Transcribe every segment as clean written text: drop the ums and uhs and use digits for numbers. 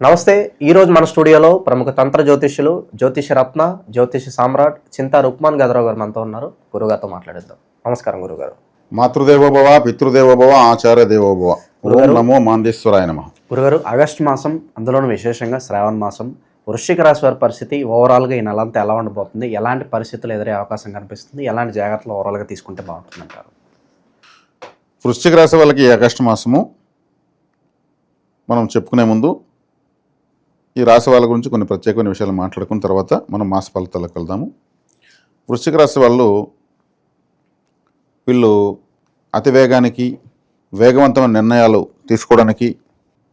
నమస్తే. ఈరోజు మన స్టూడియోలో ప్రముఖ తంత్ర జ్యోతిష్యులు, జ్యోతిషరత్న, జ్యోతిష సామ్రాట్ చింతా రుక్మాన్ గదరావు గారు మనతో ఉన్నారు. గురుగారితో మాట్లాడేద్దాం. నమస్కారం గురుగారు. మాతృదేవోభవ, పితృదేవోభవ, ఆచార్య దేవోభవ. ఓం నమో మాందేశ్వరాయ నమః. గురుగారు, ఆగస్టు మాసం, అందులోనూ విశేషంగా శ్రావణ మాసం, వృశ్చిక రాశి వారి పరిస్థితి ఓవరాల్గా ఈ నెలంతా ఎలా ఉండబోతుంది? ఎలాంటి పరిస్థితులు ఎదురే అవకాశం కనిపిస్తుంది? ఎలాంటి జాగ్రత్తలు ఓవరాల్గా తీసుకుంటే బాగుంటుంది అంటారు? వృశ్చిక రాశి వాళ్ళకి ఈ ఆగస్టు మాసము మనం చెప్పుకునే ముందు ఈ రాశి వాళ్ళ గురించి కొన్ని ప్రత్యేకమైన విషయాలు మాట్లాడుకున్న తర్వాత మనం మాస ఫలితాలకు వెళ్దాము. వృశ్చిక రాశి వాళ్ళు వీళ్ళు అతివేగానికి, వేగవంతమైన నిర్ణయాలు తీసుకోవడానికి,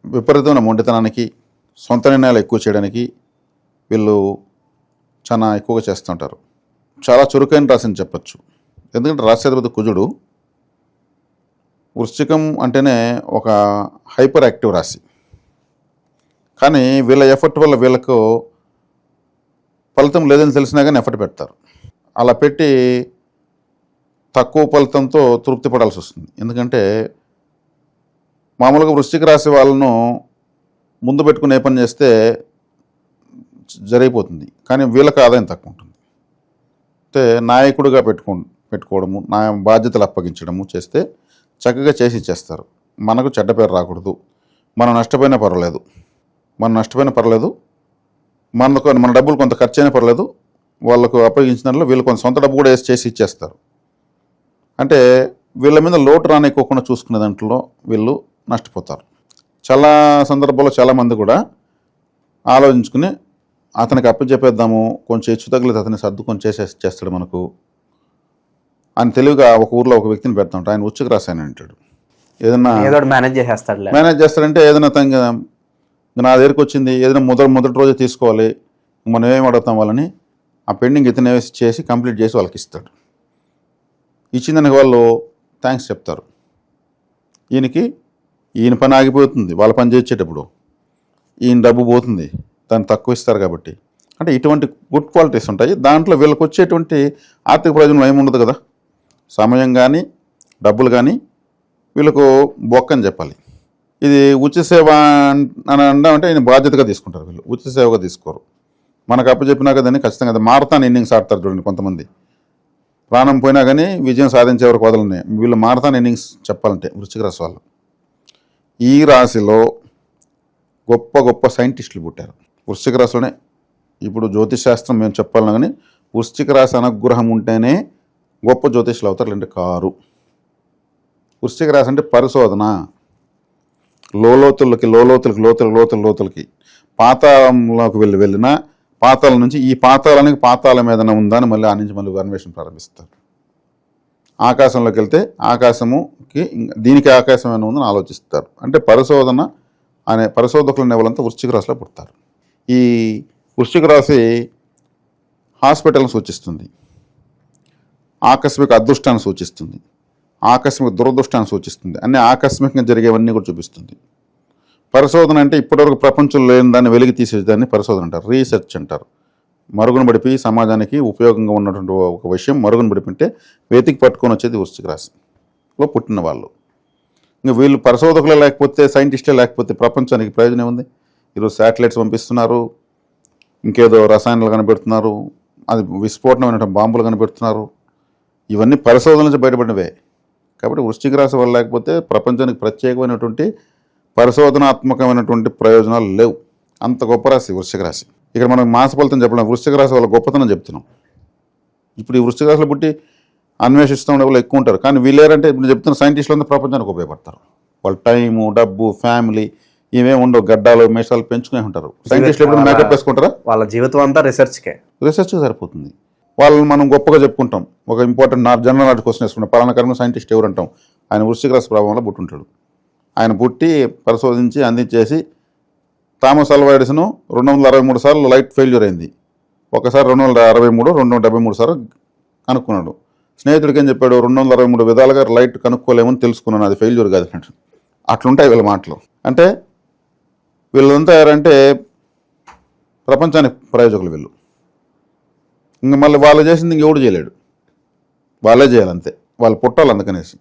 విపరీతమైన మొండితనానికి, సొంత నిర్ణయాలు ఎక్కువ చేయడానికి వీళ్ళు చాలా ఎక్కువగా చేస్తుంటారు. చాలా చురుకైన రాశిని చెప్పచ్చు. ఎందుకంటే రాశ్యాధిపతి కుజుడు వృశ్చికం అంటేనే ఒక హైపర్ యాక్టివ్ రాశి. కానీ వీళ్ళ ఎఫర్ట్ వల్ల వీళ్ళకు ఫలితం లేదని తెలిసినా కానీ ఎఫర్ట్ పెడతారు. అలా పెట్టి తక్కువ ఫలితంతో తృప్తి పడాల్సి వస్తుంది. ఎందుకంటే మామూలుగా వృశ్చిక రాశి వాళ్ళను ముందు పెట్టుకుని ఏ పని చేస్తే జరిగిపోతుంది. కానీ వీళ్ళకి ఆదాయం తక్కువ ఉంటుంది. అంటే నాయకుడిగా పెట్టుకోవడము, నా బాధ్యతలు అప్పగించడము చేస్తే చక్కగా చేసి ఇచ్చేస్తారు. మనకు చెడ్డ పేరు రాకూడదు, మనం నష్టపోయినా పర్వాలేదు, మన డబ్బులు కొంత ఖర్చు అయినా పర్లేదు, వాళ్ళకు అప్పగించిన దాంట్లో వీళ్ళు కొంత సొంత డబ్బు కూడా వేసి చేసి ఇచ్చేస్తారు. అంటే వీళ్ళ మీద లోటు రానికోకుండా చూసుకునే దాంట్లో వీళ్ళు నష్టపోతారు. చాలా సందర్భాల్లో చాలామంది కూడా ఆలోచించుకుని అతనికి అప్పచెప్పేద్దాము, కొంచెం హెచ్చు తగిలేదు అతన్ని సర్దుకొని చేస్తాడు మనకు అని తెలివిగా ఒక ఊర్లో ఒక వ్యక్తిని పెడతాం. ఆయన వృశ్చిక రాశి అని అంటాడు. ఏదైనా మేనేజ్ చేస్తాడంటే ఏదైనా నా దగ్గరికి వచ్చింది, ఏదైనా మొదటి రోజే తీసుకోవాలి, మనం ఏం అడుగుతాం వాళ్ళని, ఆ పెండింగ్ ఇతనే చేసి కంప్లీట్ చేసి వాళ్ళకి ఇస్తాడు. ఇచ్చిందానికి వాళ్ళు థ్యాంక్స్ చెప్తారు. ఈయన పని ఆగిపోతుంది, వాళ్ళ పని చేసేటప్పుడు ఈయన డబ్బు పోతుంది, దాన్ని తక్కువ ఇస్తారు కాబట్టి. అంటే ఇటువంటి గుడ్ క్వాలిటీస్ ఉంటాయి. దాంట్లో వీళ్ళకి వచ్చేటువంటి ఆర్థిక ప్రయోజనం ఏముండదు కదా. సమయం కానీ డబ్బులు కానీ వీళ్ళకు బొక్కని చెప్పాలి. ఇది ఉచిత సేవ అని అంటే ఈయన బాధ్యతగా తీసుకుంటారు. వీళ్ళు ఉచిత సేవగా తీసుకోరు. మనకు అప్పచెప్పినాక దాన్ని ఖచ్చితంగా అది మారథాన్ ఇన్నింగ్స్ ఆడతారు. చూడండి, కొంతమంది ప్రాణం పోయినా కానీ విజయం సాధించే వరకు వదలన్నాయి. వీళ్ళు మారథాన్ ఇన్నింగ్స్ చెప్పాలంటే వృశ్చిక రాశి వాళ్ళు. ఈ రాశిలో గొప్ప గొప్ప సైంటిస్టులు పుట్టారు వృశ్చిక రాశిలోనే. ఇప్పుడు జ్యోతిష్ శాస్త్రం మేము చెప్పాలన్నా కానీ వృశ్చిక రాశి అనుగ్రహం ఉంటేనే గొప్ప జ్యోతిష్యులు అవుతారు, లేదంటే కారు. వృశ్చిక రాశి అంటే పరిశోధన, లోతులకి పాతాళంలోకి వెళ్ళిన పాతాళం నుంచి ఈ పాతాళానికి పాతాళం ఏదైనా ఉందా అని మళ్ళీ ఆ నుంచి మళ్ళీ అన్వేషణ ప్రారంభిస్తారు. ఆకాశంలోకి వెళ్తే ఆకాశముకి దీనికి ఆకాశం ఏమైనా ఉందని ఆలోచిస్తారు. అంటే పరిశోధకులు అనే వాళ్ళంతా వృశ్చిక రాశిలో పుడతారు. ఈ వృశ్చిక రాశి హాస్పిటల్ని సూచిస్తుంది, ఆకస్మిక అదృష్టాన్ని సూచిస్తుంది, ఆకస్మిక దురదృష్టాన్ని సూచిస్తుంది, అన్నీ ఆకస్మికంగా జరిగేవన్నీ కూడా చూపిస్తుంది. పరిశోధన అంటే ఇప్పటివరకు ప్రపంచంలో లేని దాన్ని వెలికి తీసేదాన్ని పరిశోధన అంటారు, రీసెర్చ్ అంటారు. మరుగున పడిపి సమాజానికి ఉపయోగంగా ఉన్నటువంటి ఒక విషయం మరుగున పడిపింటే వెతికి పట్టుకొని వచ్చేది వృశ్చిక రాశిలో పుట్టిన వాళ్ళు. ఇంకా వీళ్ళు పరిశోధకులే లేకపోతే, సైంటిస్టులే లేకపోతే ప్రపంచానికి ప్రయోజనం ఉంది. ఈరోజు శాటిలైట్స్ పంపిస్తున్నారు, ఇంకేదో రసాయనాలు కనిపెడుతున్నారు, అది విస్ఫోటనమైన బాంబులు కనిపెడుతున్నారు. ఇవన్నీ పరిశోధన నుంచి బయటపడినవే. కాబట్టి వృశ్చిక రాశి వల్ల లేకపోతే ప్రపంచానికి ప్రత్యేకమైనటువంటి పరిశోధనాత్మకమైనటువంటి ప్రయోజనాలు లేవు. అంత గొప్ప రాశి వృశ్చిక రాశి. ఇక్కడ మనం మాస ఫలితం చెప్పడం, వృశ్చిక రాశి వాళ్ళ గొప్పతనం చెప్తున్నాం. ఇప్పుడు ఈ వృశ్చిక రాశిలో పుట్టి అన్వేషిస్తూ ఉండే వాళ్ళు ఎక్కువ ఉంటారు. కానీ వీళ్ళేరంటే ఇప్పుడు చెప్తున్న సైంటిస్టులు అంతా ప్రపంచానికి ఉపయోగపడతారు. వాళ్ళ టైము, డబ్బు, ఫ్యామిలీ ఇవే ఉండవు. గడ్డాలు మేషాలు పెంచుకునే ఉంటారు. సైంటిస్టులు ఎప్పుడు మేకప్ వేసుకుంటారా? వాళ్ళ జీవితం అంతా రీసెర్చ్కే సరిపోతుంది. వాళ్ళని మనం గొప్పగా చెప్పుకుంటాం. ఒక ఇంపార్టెంట్ జనరల్ నాలెడ్జ్ క్వశ్చన్ వేసుకుంటాం, పలానా కర్మ సైంటిస్ట్ ఎవరు అంటాం. ఆయన వృశ్చిక రాశి ప్రభావంలో పుట్టుంటాడు. ఆయన పుట్టి పరిశోధించి అందించేసి థామస్ ఆల్వా ఎడిసన్ 263 సార్లు లైట్ ఫెయిల్యూర్ అయింది. ఒకసారి 263, 273 సార్లు కనుక్కున్నాడు. స్నేహితుడికి ఏం చెప్పాడు, 263 విధాలుగా లైట్ కనుక్కోలేమని తెలుసుకున్నాను, అది ఫెయిల్యూర్ కాదు అన్నట్టు. అట్లుంటాయి వీళ్ళ మాటలు. అంటే వీళ్ళంతా ఎవరంటే ప్రపంచానికి ప్రయోజకులు వీళ్ళు. ఇంక మళ్ళీ వాళ్ళు చేసింది ఇంకెవడు చేయలేడు, వాళ్ళే చేయాలంతే. వాళ్ళు పుట్టాలి అందుకనేసి.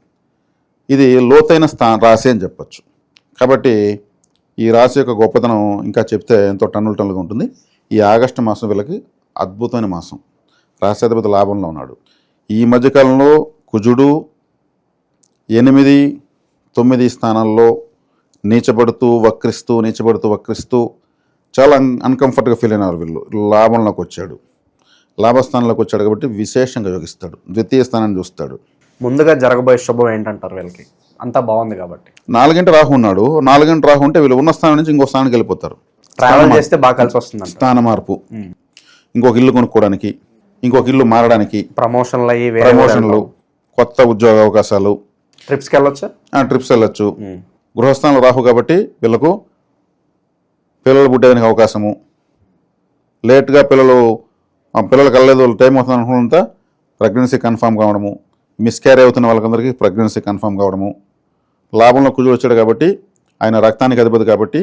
ఇది లోతైన రాశి అని చెప్పచ్చు. కాబట్టి ఈ రాశి యొక్క గొప్పతనం ఇంకా చెప్తే ఎంతో టన్నులుగా ఉంటుంది. ఈ ఆగస్టు మాసం వీళ్ళకి అద్భుతమైన మాసం. రాశ్యాధిపతి లాభంలో ఉన్నాడు. ఈ మధ్యకాలంలో కుజుడు 8, 9 స్థానాల్లో నీచబడుతూ వక్రిస్తూ చాలా అన్కంఫర్ట్గా ఫీల్ అయినారు వీళ్ళు. లాభంలోకి వచ్చాడు, లాభస్థానంలోకి వచ్చాడు కాబట్టి విశేషంగా యోగిస్తాడు. ద్వితీయ స్థానాన్ని చూస్తాడు. ముందుగా జరగబోయే శుభం ఏంటంటారు వీళ్ళకి? అంతా బాగుంది కాబట్టి. 4 రాహు ఉన్నాడు. 4 రాహు ఉంటే వీళ్ళు ఉన్న స్థానం నుంచి ఇంకో స్థానానికి వెళ్ళిపోతారు. ట్రావెల్ చేస్తే బాగా కలిసి వస్తుంది. స్థాన మార్పు, ఇంకొక ఇల్లు కొనుక్కోవడానికి, ఇంకొక ఇల్లు మారడానికి, ప్రమోషన్లు, కొత్త ఉద్యోగ అవకాశాలు, ట్రిప్స్కి వెళ్ళొచ్చు. ట్రిప్స్ వెళ్ళొచ్చు. గృహస్థానంలో రాహు కాబట్టి వీళ్ళకు పిల్లలు పుట్టేదానికి అవకాశము, లేట్గా పిల్లలకు వెళ్ళలేదు టైం అవుతుంది అనుకున్నంత ప్రెగ్నెన్సీ కన్ఫామ్ కావడము, మిస్క్యారీ అవుతున్న వాళ్ళకందరికీ ప్రెగ్నెన్సీ కన్ఫామ్ కావడము. లాభంలో కుజుడు వచ్చాడు కాబట్టి ఆయన రక్తానికి అధిపతి కాబట్టి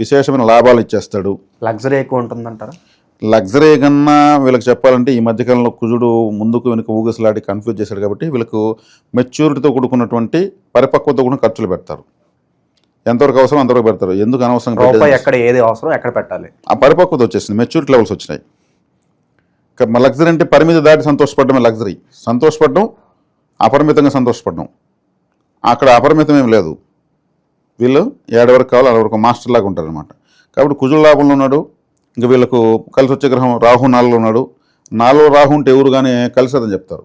విశేషమైన లాభాలు ఇచ్చేస్తాడు. లగ్జరీ ఎక్కువ ఉంటుందంటారా? లగ్జరీ కన్నా వీళ్ళకి చెప్పాలంటే ఈ మధ్యకాలంలో కుజుడు ముందుకు వెనుక ఊగిసలాడి కన్ఫ్యూజ్ చేశాడు కాబట్టి వీళ్ళకు మెచ్యూరిటీతో కూడుకున్నటువంటి పరిపక్వతతో కూడా ఖర్చులు పెడతారు. ఎంతవరకు అవసరం అంతవరకు పెడతారు. ఎందుకు అనవసరం ఎక్కడ ఏది అవసరం ఎక్కడ పెట్టాలి ఆ పరిపక్వత వచ్చేసింది, మెచ్యూరిటీ లెవెల్స్ వచ్చినాయి. లగ్జరీ అంటే పరిమితి దాటి సంతోషపడమే లగ్జరీ. సంతోషపడడం, అపరిమితంగా సంతోషపడడం. అక్కడ అపరిమితం ఏం లేదు. వీళ్ళు 7 వరకు కావాలి 6 వరకు మాస్టర్ లాగా ఉంటారనమాట. కాబట్టి కుజుల లాభంలో ఉన్నాడు. ఇంకా వీళ్ళకు కలిసి వచ్చే గ్రహం రాహు 4లో ఉన్నాడు. 4లో రాహు ఉంటే ఎవరు కానీ కలిసేదని చెప్తారు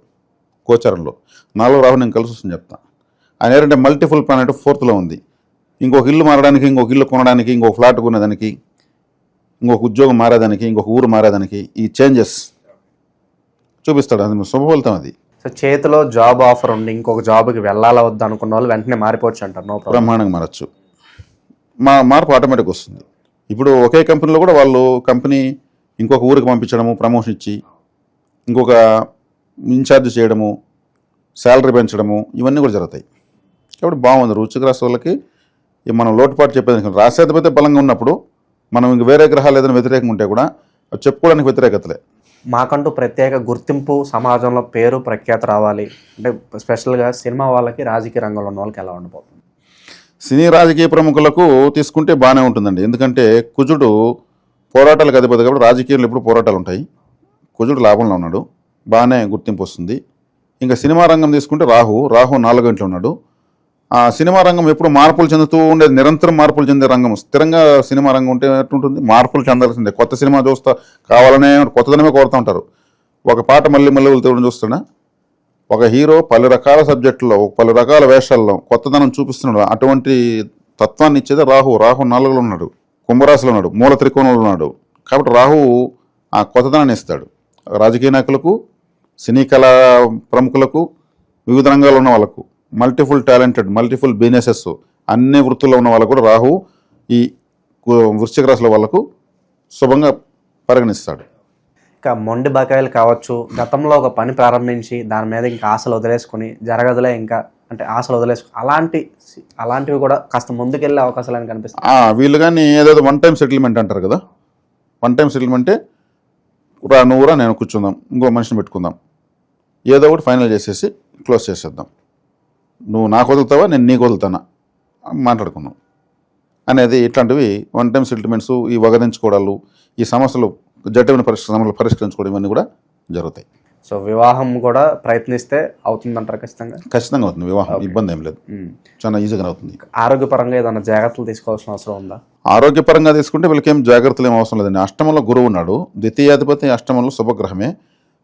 గోచారంలో. 4లో రాహు నేను కలిసి వస్తుందని చెప్తాను. ఆయన ఏంటంటే మల్టిపుల్ ప్లానెట్ 4th ఉంది. ఇంకొక ఇల్లు మారడానికి, ఇంకొక ఇల్లు కొనడానికి, ఇంకొక ఫ్లాట్ కొనేదానికి, ఇంకొక ఉద్యోగం మారేదానికి, ఇంకొక ఊరు మారేదానికి ఈ చేంజెస్ చూపిస్తాడు. అది శుభ ఫలితం. అది సో చేతిలో జాబ్ ఆఫర్ ఉండి ఇంకొక జాబ్కి వెళ్ళాలా వద్దు అనుకున్న వాళ్ళు వెంటనే మారిపోవచ్చు అంటారు. బ్రహ్మాండంగా మారచ్చు. మార్పు ఆటోమేటిక్ వస్తుంది. ఇప్పుడు ఒకే కంపెనీలో కూడా వాళ్ళు కంపెనీ ఇంకొక ఊరికి పంపించడము, ప్రమోషన్ ఇచ్చి ఇంకొక ఇన్ఛార్జ్ చేయడము, శాలరీ పెంచడము, ఇవన్నీ కూడా జరుగుతాయి. కాబట్టి బాగుంది. వృశ్చిక రాశి వాళ్ళకి మనం లోటుపాటు చెప్పేది రాశ్యాధిపతి బలంగా ఉన్నప్పుడు మనం ఇంక వేరే గ్రహాలు ఏదైనా వ్యతిరేకంగా ఉంటే కూడా చెప్పుకోవడానికి వ్యతిరేకతలే. మాకంటూ ప్రత్యేక గుర్తింపు, సమాజంలో పేరు ప్రఖ్యాత రావాలి అంటే స్పెషల్గా సినిమా వాళ్ళకి, రాజకీయ రంగంలో ఉన్న వాళ్ళకి ఎలా ఉండిపోతుంది? సినీ రాజకీయ ప్రముఖులకు తీసుకుంటే బాగానే ఉంటుందండి. ఎందుకంటే కుజుడు పోరాటాలకు అధిపతి కాబట్టి రాజకీయంలో ఎప్పుడు పోరాటాలు ఉంటాయి. కుజుడు లాభంలో ఉన్నాడు, బాగానే గుర్తింపు వస్తుంది. ఇంకా సినిమా రంగం తీసుకుంటే రాహు 4 ఇంట్లో ఉన్నాడు. ఆ సినిమా రంగం ఎప్పుడు మార్పులు చెందుతూ ఉండేది, నిరంతరం మార్పులు చెందే రంగం. స్థిరంగా సినిమా రంగం ఉంటే ఎట్లుంటుంది? మార్పులు చెందాల్సిందే. కొత్త సినిమా చూస్తా కావాలనే కొత్తదనమే కోరుతూ ఉంటారు. ఒక పాట మళ్ళీ వెళ్తూ చూస్తున్నా, ఒక హీరో పలు రకాల సబ్జెక్టుల్లో, పలు రకాల వేషాల్లో కొత్తదనం చూపిస్తున్నాడు. అటువంటి తత్వాన్ని ఇచ్చేది రాహు 4లో ఉన్నాడు, కుంభరాశిలో ఉన్నాడు, మూల త్రికోణంలో ఉన్నాడు. కాబట్టి రాహు ఆ కొత్తదనాన్ని ఇస్తాడు. రాజకీయ నాయకులకు, సినీ కళా ప్రముఖులకు, వివిధ రంగాల్లో ఉన్న వాళ్ళకు, మల్టిపుల్ టాలెంటెడ్, మల్టిపుల్ బిజినెసెస్ అన్ని వృత్తుల్లో ఉన్న వాళ్ళకు కూడా రాహు ఈ వృశ్చిక రాశిలో వాళ్ళకు శుభంగా పరిగణిస్తాడు. ఇక మొండి బకాయిలు కావచ్చు, గతంలో ఒక పని ప్రారంభించి దాని మీద ఇంకా ఆశలు వదిలేసుకుని జరగదులే ఇంకా అంటే ఆశలు వదిలేసుకుని అలాంటివి కూడా కాస్త ముందుకెళ్ళే అవకాశాలు అని కనిపిస్తాయి. వీళ్ళు కానీ ఏదో 1 టైం సెటిల్మెంట్ అంటారు కదా. 1 టైం సెటిల్మెంటే నువ్వురా నేను కూర్చుందాం, ఇంకో మనిషిని పెట్టుకుందాం, ఏదో ఒకటి ఫైనల్ చేసేసి క్లోజ్ చేసేద్దాం, నువ్వు నాకు వదులుతావా నేను నీకు వదులుతానా మాట్లాడుకున్నాం అనేది. ఇట్లాంటివి 1 టైం సెటిల్మెంట్స్, ఈ వగదించుకోవడాలు, ఈ సమస్యలు జటిలమైన సమస్యలు పరిష్కరించుకోవడం ఇవన్నీ కూడా జరుగుతాయి. సో వివాహం కూడా ప్రయత్నిస్తే అవుతుందంటారు? ఖచ్చితంగా అవుతుంది వివాహం. ఇబ్బంది ఏం లేదు, చాలా ఈజీగా అవుతుంది. ఆరోగ్యపరంగా ఏదైనా జాగ్రత్తలు తీసుకోవాల్సిన అవసరం ఉందా? ఆరోగ్యపరంగా తీసుకుంటే వీళ్ళకి ఏం జాగ్రత్తలు ఏం అవసరం లేదండి. అష్టమంలో గురువు ఉన్నాడు, ద్వితీయాధిపతి అష్టమంలో శుభగ్రహమే.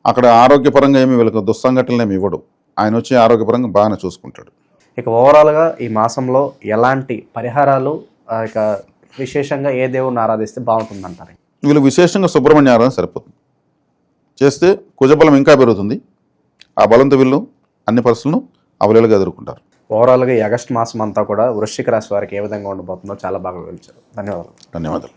అక్కడ ఆరోగ్యపరంగా ఏమి వీళ్ళకి దుస్సంఘటనలు ఏమి ఇవ్వడు. ఆయన వచ్చి ఆరోగ్యపరంగా బాగానే చూసుకుంటాడు. ఇక ఓవరాల్గా ఈ మాసంలో ఎలాంటి పరిహారాలు, ఇక విశేషంగా ఏ దేవుడిని ఆరాధిస్తే బాగుంటుందంటారు? వీళ్ళు విశేషంగా సుబ్రహ్మణ్య ఆరాధన సరిపోతుంది. చేస్తే కుజబలం ఇంకా పెరుగుతుంది. ఆ బలంతో వీళ్ళు అన్ని పరిస్థితులను అవలేలుగా ఎదుర్కొంటారు. ఓవరాల్గా ఈ ఆగస్టు మాసం అంతా కూడా వృశ్చిక రాశి వారికి ఏ విధంగా ఉండబోతుందో చాలా బాగా వివరించారు. ధన్యవాదాలు.